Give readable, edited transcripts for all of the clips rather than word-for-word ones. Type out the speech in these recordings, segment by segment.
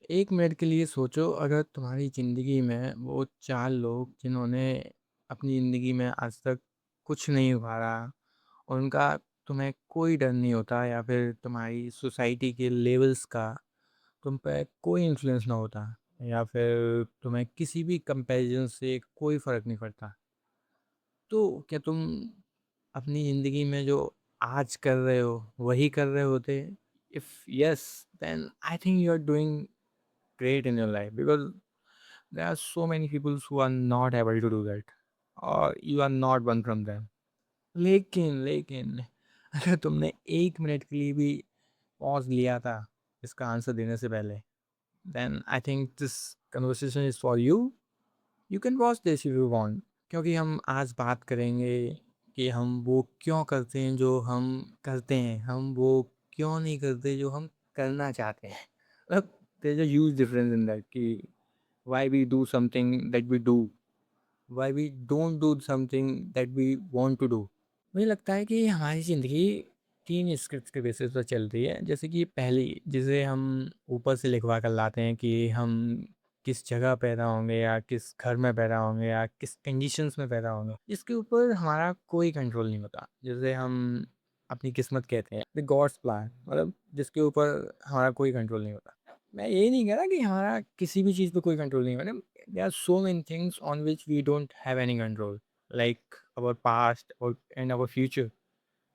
एक मिनट के लिए सोचो, अगर तुम्हारी ज़िंदगी में वो 4 लोग जिन्होंने अपनी ज़िंदगी में आज तक कुछ नहीं उखाड़ा, उनका तुम्हें कोई डर नहीं होता, या फिर तुम्हारी सोसाइटी के लेवल्स का तुम पे कोई इन्फ्लुएंस ना होता, या फिर तुम्हें किसी भी कंपैरिजन से कोई फ़र्क नहीं पड़ता। तो क्या तुम अपनी ज़िंदगी में जो आज कर रहे हो, वही कर रहे होते? If yes, then I think you are doing great in your life, because there are so many people who are not able to do that, or you are not one from them. लेकिन लेकिन अगर तुमने 1 minute के लिए भी pause लिया था इसका आंसर देने से पहले, then I think this conversation is for you. You can watch this if you want, क्योंकि हम आज बात करेंगे कि हम वो क्यों करते हैं जो हम करते हैं, हम वो क्यों नहीं करते जो हम करना चाहते हैं। मतलब there's a huge difference in that, कि why we do something that we do, why we don't do something that we want to do। मुझे लगता है कि हमारी ज़िंदगी 3 स्क्रिप्ट के बेसिस पर चल रही है। जैसे कि पहली, जिसे हम ऊपर से लिखवा कर लाते हैं कि हम किस जगह पैदा होंगे, या किस घर में पैदा होंगे, या किस कंडीशंस में पैदा होंगे, इसके ऊपर हमारा कोई कंट्रोल नहीं होता। जैसे हम अपनी किस्मत कहते हैं, द गॉड्स प्लान, मतलब जिसके ऊपर हमारा कोई कंट्रोल नहीं होता। मैं ये नहीं कह रहा कि हमारा किसी भी चीज़ पे कोई कंट्रोल नहीं है, मतलब there are so many things on which we don't have any control, like our past or and our future.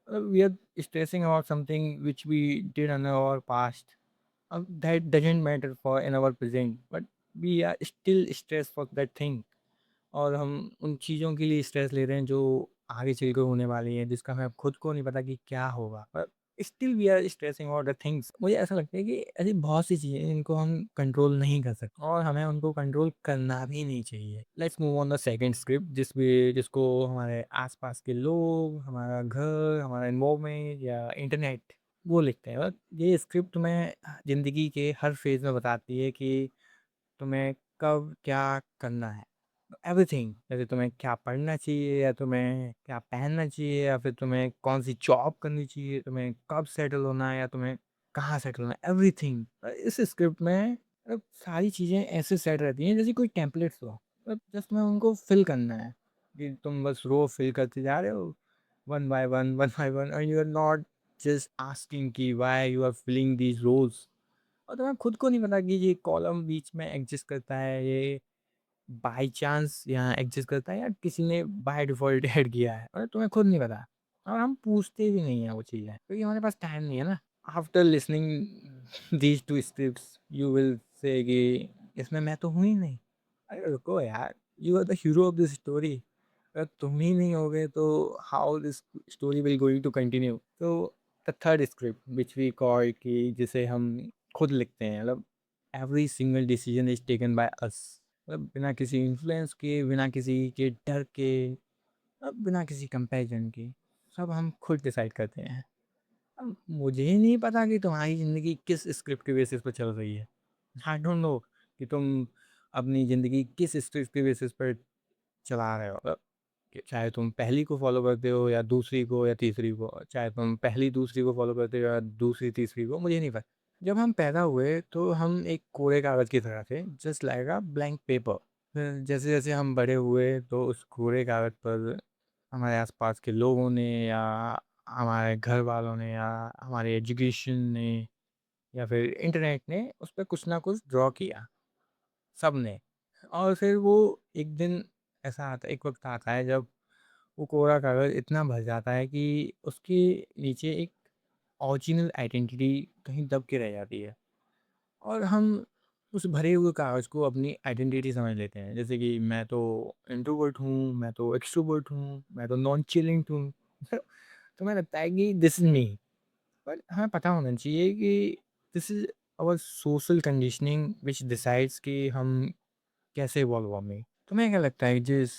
We are stressing about something which we did in our past. That doesn't matter for in our present, but we are still stressed for that thing। और हम उन चीज़ों के लिए stress ले रहे हैं जो आगे चल कर होने वाली है, जिसका हमें खुद को नहीं पता कि क्या होगा, पर still we are stressing about the things. मुझे ऐसा लगता है कि ऐसी बहुत सी चीज़ें हैं जिनको हम कंट्रोल नहीं कर सकते, और हमें उनको कंट्रोल करना भी नहीं चाहिए। Let's move on the second script, जिसको हमारे आसपास के लोग, हमारा घर, हमारा इन्वायरमेंट या इंटरनेट वो लिखते हैं। बस ये स्क्रिप्ट तुम्हें ज़िंदगी के हर फेज़ में बताती है कि तुम्हें कब क्या करना है। एवरीथिंग, जैसे तुम्हें क्या पढ़ना चाहिए, या तुम्हें क्या पहनना चाहिए, या फिर तुम्हें कौन सी जॉब करनी चाहिए, तुम्हें कब सेटल होना है, या तुम्हें कहाँ सेटल होना है, एवरीथिंग। इस स्क्रिप्ट में सारी चीज़ें ऐसे सेट रहती हैं जैसे कोई टेम्पलेट्स हो, जस्ट तुम्हें उनको फिल करना है, कि तुम बस रो फिल करते जा रहे हो, वन बाय वन, और you are not just asking कि why you are filling these rows. और तुम्हें खुद को नहीं पता कि ये कॉलम बीच में एग्जिस्ट करता है, ये बाय चांस यहाँ एग्जिस्ट करता है, या किसी ने बाय डिफ़ॉल्ट ऐड किया है, और तुम्हें खुद नहीं पता, और हम पूछते भी नहीं हैं वो चीज़ें, क्योंकि हमारे पास टाइम नहीं है ना। After listening these 2 scripts you will say कि इसमें मैं तो हूँ ही नहीं। अरे रुको यार, you are the hero of this story. अगर तुम ही नहीं होगे तो how this story will going to continue. तो the third script which we call, कि जिसे हम खुद लिखते हैं, मतलब every single decision is taken by us. मतलब बिना किसी इन्फ्लुएंस के, बिना किसी के डर के, बिना किसी कंपैरिजन के, सब हम खुद डिसाइड करते हैं। अब मुझे नहीं पता कि तुम्हारी ज़िंदगी किस स्क्रिप्ट के बेसिस पे चल रही है। आई डोंट नो कि तुम अपनी ज़िंदगी किस स्क्रिप्ट के बेसिस पर चला रहे हो। कि चाहे तुम पहली को फॉलो करते हो, या दूसरी को, या तीसरी को, चाहे तुम पहली दूसरी को फॉलो करते हो, या दूसरी तीसरी को, मुझे नहीं पता। जब हम पैदा हुए तो हम एक कोरे कागज़ की तरह थे, just like a blank paper. फिर जैसे जैसे हम बड़े हुए तो उस कोरे कागज़ पर हमारे आसपास के लोगों ने, या हमारे घर वालों ने, या हमारे एजुकेशन ने, या फिर इंटरनेट ने उस पर कुछ ना कुछ ड्रॉ किया, सब ने। और फिर वो एक दिन ऐसा आता, एक वक्त आता है जब वो कोरा कागज़ इतना भर जाता है कि उसके नीचे एक ओरिजिनल आइडेंटिटी कहीं दब के रह जाती है, और हम उस भरे हुए कागज़ को अपनी आइडेंटिटी समझ लेते हैं। जैसे कि मैं तो इंट्रोवर्ट हूँ, मैं तो एक्सट्रोवर्ट हूँ, मैं तो नॉन चिलिंग हूँ। तो मैं लगता है कि दिस इज़ मी। बट हमें पता होना चाहिए कि this is our social conditioning which decides कि हम कैसे इवॉल्व होंगे। तुम्हें क्या लगता है, जिस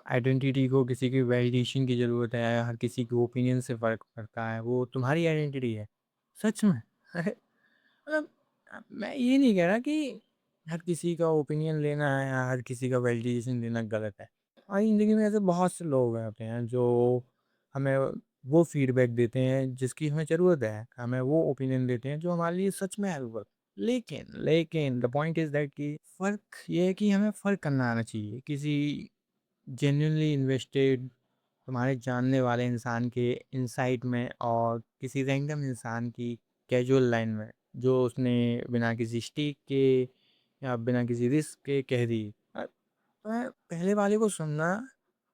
आइडेंटिटी को किसी की वैलिडेशन की ज़रूरत है, हर किसी के ओपिनियन से फ़र्क पड़ता है, वो तुम्हारी आइडेंटिटी है? सच में? अरे! मतलब मैं ये नहीं कह रहा कि हर किसी का ओपिनियन लेना है, या हर किसी का वैलिडेशन लेना गलत है। हमारी ज़िंदगी में ऐसे बहुत से लोग होते हैं जो हमें वो फीडबैक देते हैं जिसकी हमें ज़रूरत है। हमें वो ओपिनियन देते हैं जो हमारे लिए सच में हेल्पफुल। लेकिन द पॉइंट इज़ दैट कि फ़र्क ये है कि हमें फ़र्क करना आना चाहिए। किसी जेन्युइनली इन्वेस्टेड तुम्हारे जानने वाले इंसान के इनसाइट में और किसी रैंडम इंसान की कैजुअल लाइन में, जो उसने बिना किसी स्टिक के या बिना किसी रिस्क के कह दी। मैं पहले वाले को सुनना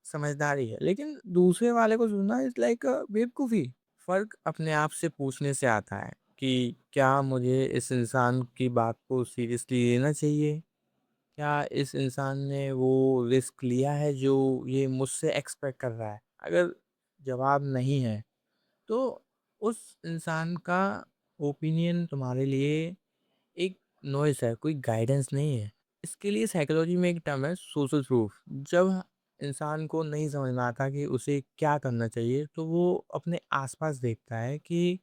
समझदारी है, लेकिन दूसरे वाले को सुनना इज़ लाइक बेवकूफ़ी। फ़र्क अपने आप से पूछने से आता है कि क्या मुझे इस इंसान की बात को सीरियसली लेना चाहिए? क्या इस इंसान ने वो रिस्क लिया है जो ये मुझसे एक्सपेक्ट कर रहा है? अगर जवाब नहीं है, तो उस इंसान का ओपिनियन तुम्हारे लिए एक नॉइज़ है, कोई गाइडेंस नहीं है। इसके लिए साइकोलॉजी में एक टर्म है सोशल प्रूफ। जब इंसान को नहीं समझ में आता कि उसे क्या करना चाहिए, तो वो अपने आस-पास देखता है कि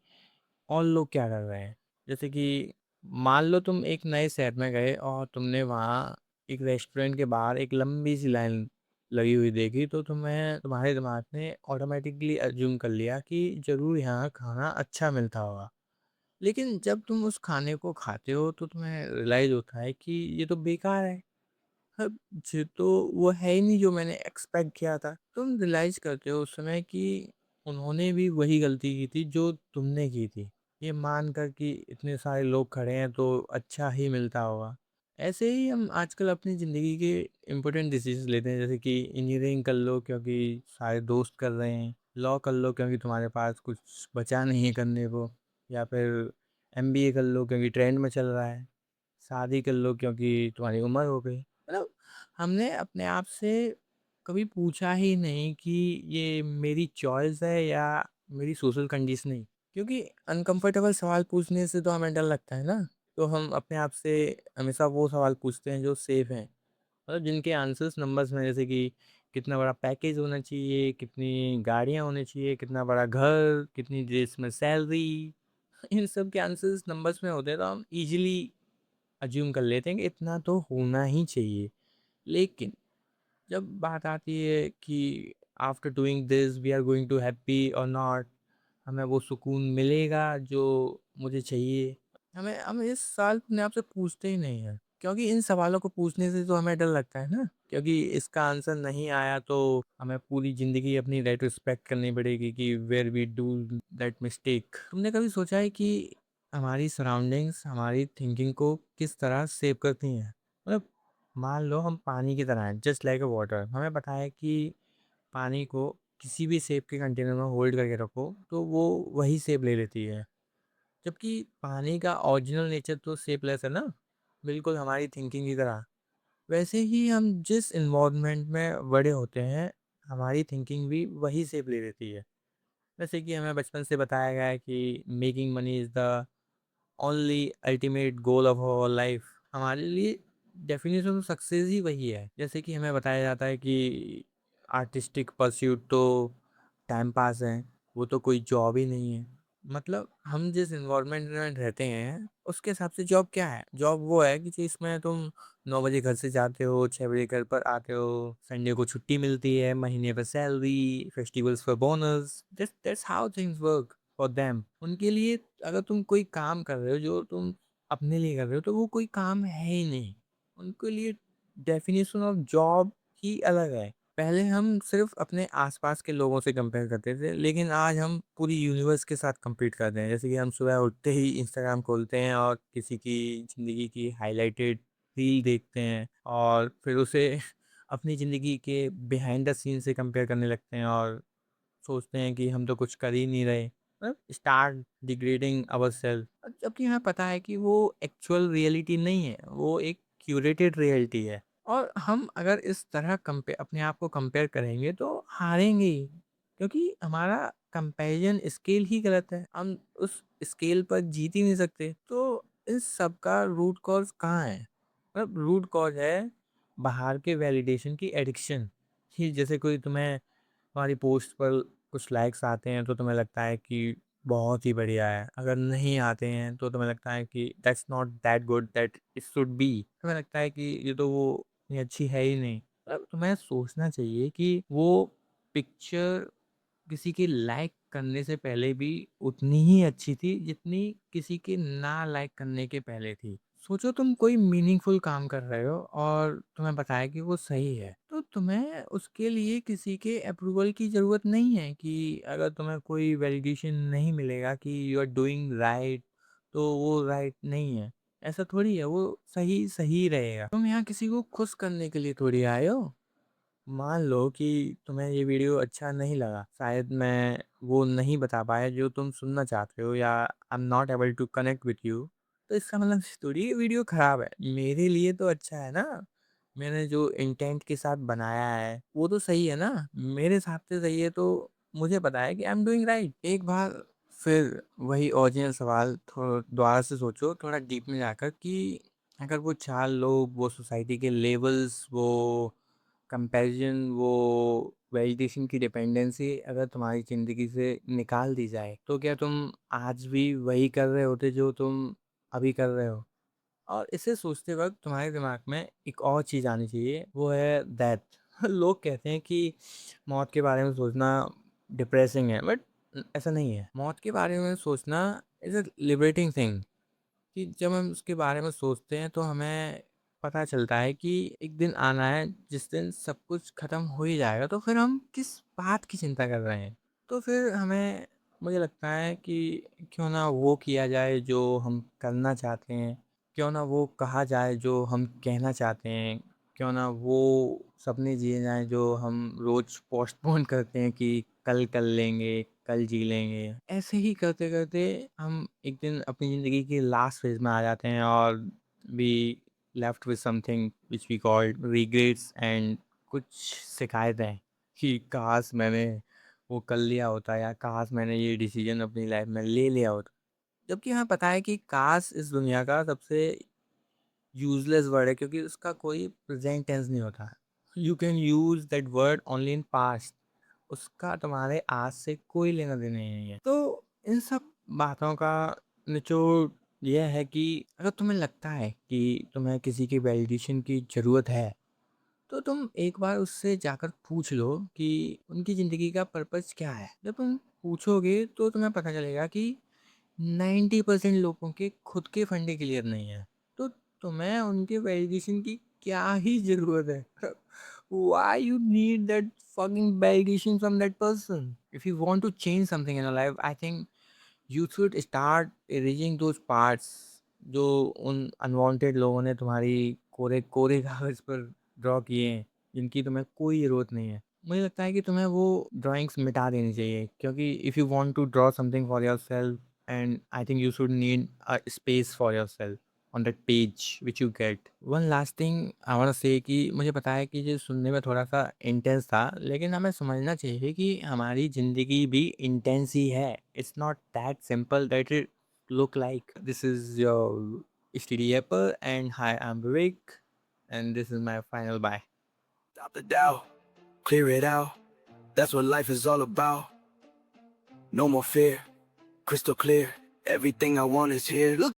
और लोग क्या कर रहे हैं। जैसे कि मान लो तुम एक नए शहर में गए और तुमने वहाँ एक रेस्टोरेंट के बाहर एक लंबी सी लाइन लगी हुई देखी, तो तुम्हारे दिमाग ने ऑटोमेटिकली अज्यूम कर लिया कि ज़रूर यहाँ खाना अच्छा मिलता होगा। लेकिन जब तुम उस खाने को खाते हो तो तुम्हें रियलाइज़ होता है कि ये तो बेकार है। अब ये तो वो है ही नहीं जो मैंने एक्सपेक्ट किया था। तुम रियलाइज़ करते हो उस समय कि उन्होंने भी वही गलती की थी जो तुमने की थी। ये मानकर कि इतने सारे लोग खड़े हैं तो अच्छा ही मिलता होगा। ऐसे ही हम आजकल अपनी ज़िंदगी के इम्पोर्टेंट डिसीज़न लेते हैं, जैसे कि इंजीनियरिंग कर लो क्योंकि सारे दोस्त कर रहे हैं, लॉ कर लो क्योंकि तुम्हारे पास कुछ बचा नहीं है करने को, या फिर एमबीए कर लो क्योंकि ट्रेंड में चल रहा है, शादी कर लो क्योंकि तुम्हारी उम्र हो गई। मतलब हमने अपने आप से कभी पूछा ही नहीं कि ये मेरी चॉइस है या मेरी सोशल कंडीशनिंग। क्योंकि अनकंफर्टेबल सवाल पूछने से तो हमें डर लगता है ना, तो हम अपने आप से हमेशा वो सवाल पूछते हैं जो सेफ हैं, मतलब जिनके आंसर्स नंबर्स में, जैसे कि कितना बड़ा पैकेज होना चाहिए, कितनी गाड़ियाँ होनी चाहिए, कितना बड़ा घर, कितनी देश में सैलरी। इन सब के आंसर्स नंबर्स में होते हैं तो हम इजीली अज्यूम कर लेते हैं कि इतना तो होना ही चाहिए। लेकिन जब बात आती है कि after doing this we are going to happy और नॉट, हमें वो सुकून मिलेगा जो मुझे चाहिए, हम इस सवाल अपने आप से पूछते ही नहीं हैं। क्योंकि इन सवालों को पूछने से तो हमें डर लगता है ना, क्योंकि इसका आंसर नहीं आया तो हमें पूरी ज़िंदगी अपनी रेट्रोस्पेक्ट करनी पड़ेगी कि where we do that mistake. तुमने कभी सोचा है कि हमारी सराउंडिंग्स हमारी थिंकिंग को किस तरह सेव करती हैं? मतलब मान लो हम पानी की तरह हैं, जस्ट लाइक अ वाटर। हमें पता है कि पानी को किसी भी शेप के कंटेनर में होल्ड करके रखो तो वो वही शेप ले लेती है। जबकि पानी का ओरिजिनल नेचर तो शेपलेस है ना, बिल्कुल हमारी थिंकिंग की तरह। वैसे ही हम जिस इन्वायरमेंट में बड़े होते हैं, हमारी थिंकिंग भी वही शेप ले लेती है। जैसे कि हमें बचपन से बताया गया है कि making money is the only ultimate goal of our life. हमारे लिए डेफिनेशन ऑफ सक्सेस ही वही है। जैसे कि हमें बताया जाता है कि आर्टिस्टिक परस्यूट तो टाइम पास है, वो तो कोई जॉब ही नहीं है। मतलब हम जिस इन्वायरमेंट में रहते हैं उसके हिसाब से जॉब क्या है? जॉब वो है कि जिसमें तुम 9 बजे घर से जाते हो, 6 बजे घर पर आते हो, संडे को छुट्टी मिलती है, महीने पर सैलरी, फेस्टिवल्स पर bonus. That's how things work for them. उनके लिए अगर तुम कोई काम कर रहे हो जो तुम अपने लिए कर रहे हो तो वो कोई काम है ही नहीं। उनके लिए डेफिनेशन ऑफ जॉब ही अलग है। पहले हम सिर्फ अपने आसपास के लोगों से कंपेयर करते थे, लेकिन आज हम पूरी यूनिवर्स के साथ compete करते हैं। जैसे कि हम सुबह उठते ही इंस्टाग्राम खोलते हैं और किसी की ज़िंदगी की हाइलाइटेड रील देखते हैं और फिर उसे अपनी ज़िंदगी के बिहाइंड द सीन से कंपेयर करने लगते हैं और सोचते हैं कि हम तो कुछ कर ही नहीं रहे, मतलब स्टार्ट डिग्रेडिंग आवरसेल्फ। जबकि हमें पता है कि वो एक्चुअल रियलिटी नहीं है, वो एक क्यूरेटेड रियलिटी है। और हम अगर इस तरह कंपेयर अपने आप को कंपेयर करेंगे तो हारेंगे ही, क्योंकि हमारा कंपैरिजन स्केल ही गलत है। हम उस स्केल पर जीत ही नहीं सकते। तो इस सब का रूट कॉज कहाँ है? मतलब रूट कॉज है बाहर के वैलिडेशन की एडिक्शन। कि जैसे कोई तुम्हारी पोस्ट पर कुछ लाइक्स आते हैं तो तुम्हें लगता है कि बहुत ही बढ़िया है, अगर नहीं आते हैं तो तुम्हें लगता है कि that's not that good that it should be. तुम्हें लगता है कि ये तो वो इतनी अच्छी है ही नहीं। मतलब तुम्हें सोचना चाहिए कि वो पिक्चर किसी के लाइक करने से पहले भी उतनी ही अच्छी थी जितनी किसी के ना लाइक करने के पहले थी। सोचो तुम कोई मीनिंगफुल काम कर रहे हो और तुम्हें बताया कि वो सही है, तो तुम्हें उसके लिए किसी के अप्रूवल की ज़रूरत नहीं है कि अगर तुम्हें कोई वैलिडेशन नहीं मिलेगा कि यू आर डूइंग राइट, तो वो राइट नहीं है। ऐसा थोड़ी है, वो सही सही रहेगा। तुम यहाँ किसी को खुश करने के लिए थोड़ी आए हो। मान लो कि तुम्हें ये वीडियो अच्छा नहीं लगा, शायद मैं वो नहीं बता पाया जो तुम सुनना चाहते हो, या I am not able to connect with you, तो इसका मतलब थोड़ी ये वीडियो खराब है। मेरे लिए तो अच्छा है ना। मैंने जो इंटेंट के साथ बनाया है वो तो सही है ना। मेरे हिसाब से सही है, तो मुझे पता है कि आई एम डूइंग राइट। एक बार फिर वही ओरिजिनल सवाल थोड़ा दोबारा से सोचो, थोड़ा डीप में जाकर, कि अगर वो 4 लोग, वो सोसाइटी के लेवल्स, वो कंपैरिज़न, वो वैलिडेशन की डिपेंडेंसी अगर तुम्हारी ज़िंदगी से निकाल दी जाए, तो क्या तुम आज भी वही कर रहे होते जो तुम अभी कर रहे हो? और इसे सोचते वक़्त तुम्हारे दिमाग में एक और चीज़ आनी चाहिए, वो है डेथ। लोग कहते हैं कि मौत के बारे में सोचना डिप्रेसिंग है, बट ऐसा नहीं है। मौत के बारे में सोचना इज़ अ लिबरेटिंग थिंग। कि जब हम उसके बारे में सोचते हैं तो हमें पता चलता है कि एक दिन आना है जिस दिन सब कुछ ख़त्म हो ही जाएगा, तो फिर हम किस बात की चिंता कर रहे हैं। तो फिर हमें, मुझे लगता है कि क्यों ना वो किया जाए जो हम करना चाहते हैं, क्यों ना वो कहा जाए जो हम कहना चाहते हैं, क्यों ना वो सपने जिए जाएँ जो हम रोज़ पोस्टपोन करते हैं कि कल कर लेंगे, कल जी लेंगे। ऐसे ही करते-करते हम एक दिन अपनी ज़िंदगी के लास्ट फ़ेज़ में आ जाते हैं, और we left with something which we called regrets, and कुछ शिकायतें कि काश मैंने वो कर लिया होता, या काश मैंने ये डिसीज़न अपनी लाइफ़ में ले लिया होता। जबकि हमें पता है कि काश इस दुनिया का सबसे यूज़लेस वर्ड है, क्योंकि उसका कोई प्रेज़ेंट टेंस नहीं होता। You can use that word only in past. उसका तुम्हारे आज से कोई लेना-देना नहीं है। तो इन सब बातों का निचोड़ यह है कि अगर तुम्हें लगता है कि तुम्हें किसी की वैलिडेशन की ज़रूरत है, तो तुम एक बार उससे जाकर पूछ लो कि उनकी ज़िंदगी का पर्पस क्या है। जब तुम पूछोगे तो तुम्हें पता चलेगा कि 90% लोगों के खुद के फंडे क्लियर नहीं है। तो तुम्हें उनके वैलिडेशन की क्या ही ज़रूरत है? Why you need that fucking validation from that person? If you want to change something in your life, I think you should start erasing those parts जो उन अनवांटेड लोगों ने तुम्हारी कोरे कोरे कागज़ पर ड्रॉ किए हैं, जिनकी तुम्हें कोई ज़रूरत नहीं है। मुझे लगता है कि तुम्हें वो ड्राइंग्स मिटा देनी चाहिए, क्योंकि if you want to draw something for yourself, and I think you should need a space for yourself on that page which you get. One last thing I want to say कि मुझे पता है कि ये सुनने में थोड़ा-सा intense था, लेकिन हमें समझना चाहिए कि हमारी ज़िंदगी भी इंटेंस ही है। It's not that simple that it look like. This is your Steady Apple, and hi, I'm Vivek, and this is my final bye. Stop the doubt, clear it out. That's what life is all about. No more fear, crystal clear. Everything I want is here. Look.